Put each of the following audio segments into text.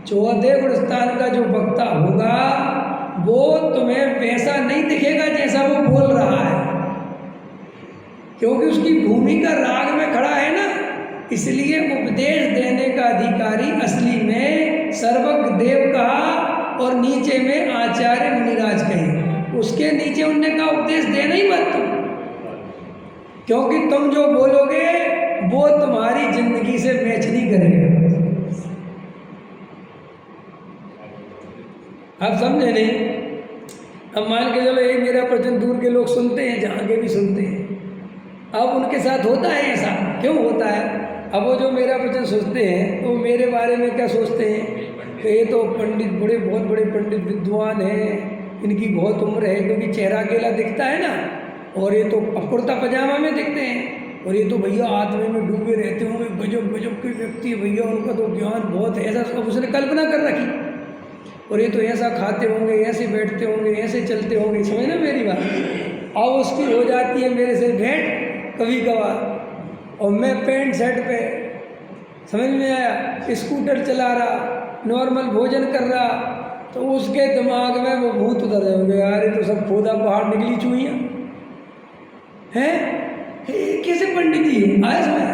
14 गुण स्थान का जो वक्ता होगा वो तुम्हें वैसा नहीं दिखेगा जैसा वो बोल रहा है, क्योंकि उसकी भूमिका राग में खड़ा है ना। इसलिए उपदेश देने का अधिकारी असली में सर्वज्ञ देव कहा और नीचे में आचार्य मुनिराज कहे। उसके नीचे उनने कहा उपदेश देना ही मत तुम, क्योंकि तुम जो बोलोगे वो तुम्हारी जिंदगी से मैच नहीं करेगा। आप समझे नहीं? अब मान के चलो ये मेरा प्रवचन दूर के लोग सुनते हैं, जहाँ के भी सुनते हैं, अब उनके साथ होता है ऐसा। क्यों होता है? अब वो जो मेरा प्रवचन सोचते हैं तो मेरे बारे में क्या सोचते हैं कि ये तो पंडित बहुत बड़े पंडित विद्वान हैं, इनकी बहुत उम्र है, क्योंकि चेहरा अकेला दिखता है ना, और ये तो कुर्ता पजामा में दिखते हैं, और ये तो भैया आत्मा में डूबे रहते होंगे, गजब गजब के व्यक्ति भैया, उनका तो ज्ञान बहुत है, ऐसा सब उसने कल्पना कर रखी। और ये तो ऐसा खाते होंगे, ऐसे बैठते होंगे, ऐसे चलते होंगे। समझ ना मेरी बात? अब उसकी हो जाती है मेरे से भेंट कभी कभार, और मैं पैंट शर्ट पे, समझ में आया, स्कूटर चला रहा, नॉर्मल भोजन कर रहा, तो उसके दिमाग में वो भूत उतर रहे होंगे, यार ये तो सब खोदा पहाड़ निकली चुहियाँ हैं, कैसे पंडित जी आया समझ?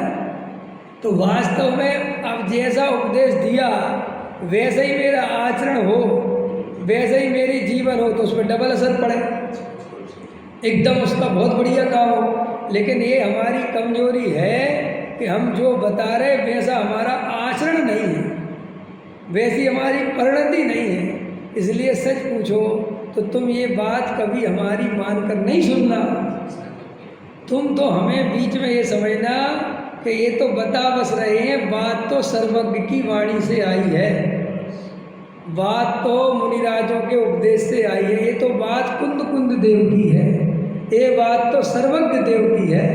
तो वास्तव में अब जैसा उपदेश दिया वैसे ही मेरा आचरण हो, वैसे ही मेरी जीवन हो, तो उस पर डबल असर पड़े, एकदम उसका बहुत बढ़िया काम हो। लेकिन ये हमारी कमजोरी है कि हम जो बता रहे वैसा हमारा आचरण नहीं है, वैसी हमारी परिणति नहीं है। इसलिए सच पूछो तो तुम ये बात कभी हमारी मानकर नहीं सुनना, तुम तो हमें बीच में ये समझना कि ये तो बता बस रहे हैं, बात तो सर्वज्ञ की वाणी से आई है, बात तो मुनिराजों के उपदेश से आई है, ये तो बात कुंद कुंद देव की है, ये बात तो सर्वज्ञ देव की है,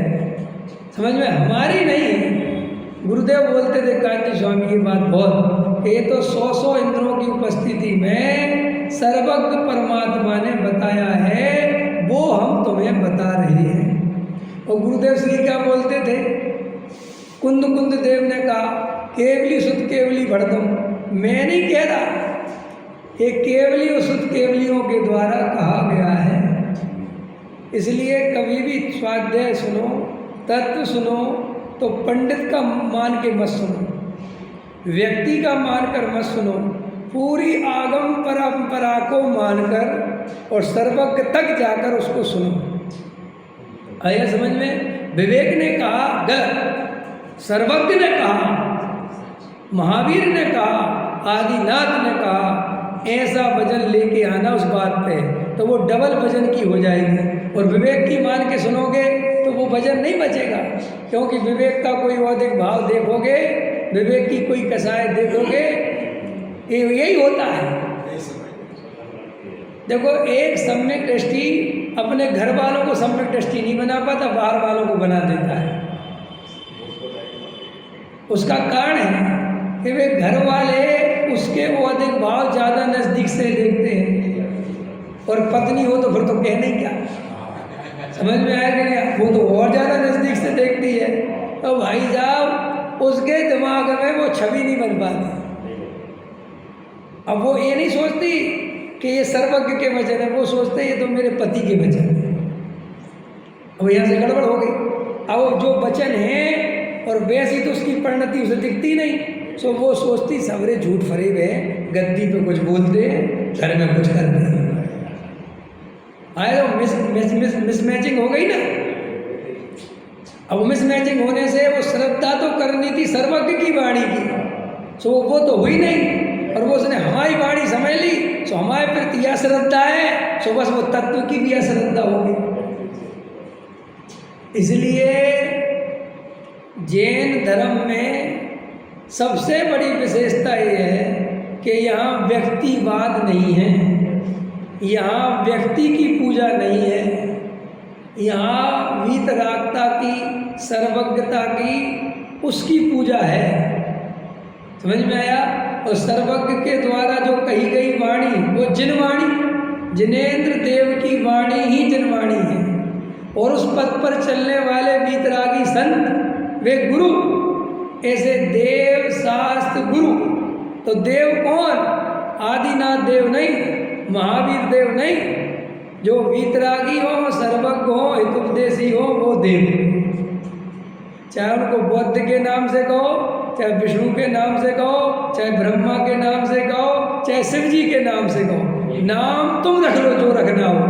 समझ में, हमारी नहीं है। गुरुदेव बोलते थे कांति स्वामी ये बात बहुत, ये तो 100 इंद्रों की उपस्थिति में सर्वज्ञ परमात्मा ने बताया है, वो हम तुम्हें बता रहे हैं। और गुरुदेव श्री क्या बोलते थे? कुंद कुंद देव ने कहा केवली सुत केवली भरदम, मैं नहीं कह रहा, ये केवली और सुत केवलियों के द्वारा कहा गया है। इसलिए कभी भी स्वाध्याय सुनो, तत्व सुनो, तो पंडित का मान के मत सुनो, व्यक्ति का मानकर मत सुनो, पूरी आगम परंपरा को मानकर और सर्वज्ञ तक जाकर उसको सुनो। आया समझ में? विवेक ने कहा गलत, सर्वज्ञ ने कहा, महावीर ने कहा, आदिनाथ ने कहा, ऐसा वजन लेके आना उस बात पे, तो वो डबल वजन की हो जाएगी। और विवेक की मान के सुनोगे तो वो वजन नहीं बचेगा, क्योंकि विवेक का कोई औधिक भाव देखोगे, विवेक की कोई कसाय देखोगे, यही होता है। देखो एक सम्यक दृष्टि अपने घर वालों को सम्यक दृष्टि नहीं बना पाता, बाहर वालों को बना देता है। उसका कारण है कि वे घर वाले उसके औधिक भाव ज़्यादा नज़दीक से देखते हैं, और पत्नी हो तो फिर तो कहने क्या, समझ में आया कि नहीं? वो तो और ज़्यादा नज़दीक से देखती है, तो भाई साहब उसके दिमाग में वो छवि नहीं बन पाती। अब वो ये नहीं सोचती कि ये सर्वज्ञ के वचन है, वो सोचते ये तो मेरे पति के वचन है। अब यहाँ से गड़बड़ हो गई। अब जो वचन है और वैसी तो उसकी परिणति उसे दिखती नहीं, सो वो सोचती सबरे झूठ फरेब है, गद्दी पे कुछ बोलते हैं, घर में कुछ करते हैं। आए तो मिसमैचिंग हो गई ना। अब मिसमैचिंग होने से वो श्रद्धा तो करनी थी सर्वज्ञ की वाणी की, सो वो तो हुई नहीं, और वो उसने हमारी वाणी समझ ली, सो हमारे प्रति यह श्रद्धा है, सो बस वो तत्व की भी अश्रद्धा होगी। इसलिए जैन धर्म में सबसे बड़ी विशेषता ये है कि यहाँ व्यक्तिवाद नहीं है, यहाँ व्यक्ति की पूजा नहीं है, यहाँ वीतरागता की, सर्वज्ञता की, उसकी पूजा है। समझ में आया? और सर्वज्ञ के द्वारा जो कही गई वाणी वो जिनवाणी, जिनेंद्र देव की वाणी ही जिनवाणी है। और उस पथ पर चलने वाले वीतरागी संत वे गुरु, ऐसे देव शास्त्र गुरु तो देव कौन? आदिनाथ देव नहीं, महावीर देव नहीं, जो वीतरागी हो, सर्वज्ञ हो, हितोपदेशी हो, वो देव। चाहे उनको बुद्ध के नाम से कहो, चाहे विष्णु के नाम से कहो, चाहे ब्रह्मा के नाम से कहो, चाहे शिव जी के नाम से कहो, नाम तुम रख लो जो रखना हो,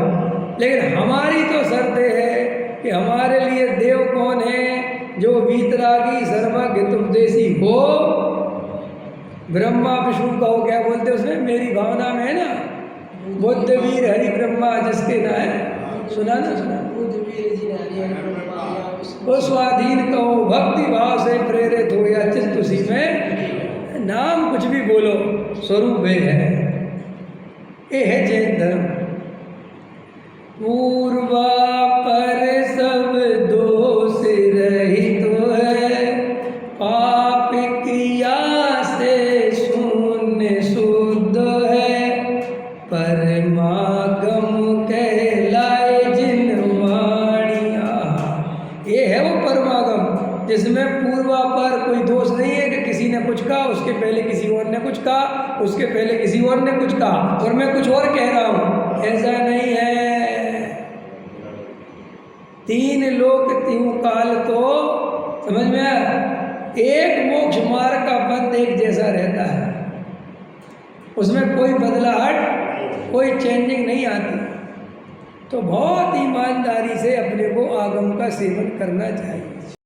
लेकिन हमारी तो शर्त है कि हमारे लिए देव कौन है? जो वीतरागी सर्वज्ञ हितोपदेशी हो। ब्रह्मा विष्णु कहो, क्या बोलते उसमें, मेरी भावना में है ना, बुद्ध वीर हरि ब्रह्मा जिसके ना है, सुना ना, सुना, वो स्वाधीन कहो, भक्ति भाव से प्रेरित हो या चित्त उसी में, नाम कुछ भी बोलो, स्वरूप वे है। ये है जैन धर्म। पूर्वा पर सब दोष रहित है, पाप क्रिया से शून्य शुद्ध है, परमागम कहलाए जिन वाणिया। ये है वो परमागम जिसमें पूर्वापर कोई दोष नहीं है कि किसी ने कुछ कहा, उसके पहले किसी और ने कुछ कहा, उसके पहले किसी और ने कुछ कहा और मैं कुछ और कह रहा हूं, ऐसा नहीं है। तीन लोक तीन काल तो समझ में आया, एक मोक्ष मार्ग का बंध एक जैसा रहता है, उसमें कोई बदलाहट, कोई चेंजिंग नहीं आती। तो बहुत ईमानदारी से अपने को आगम का सेवन करना चाहिए।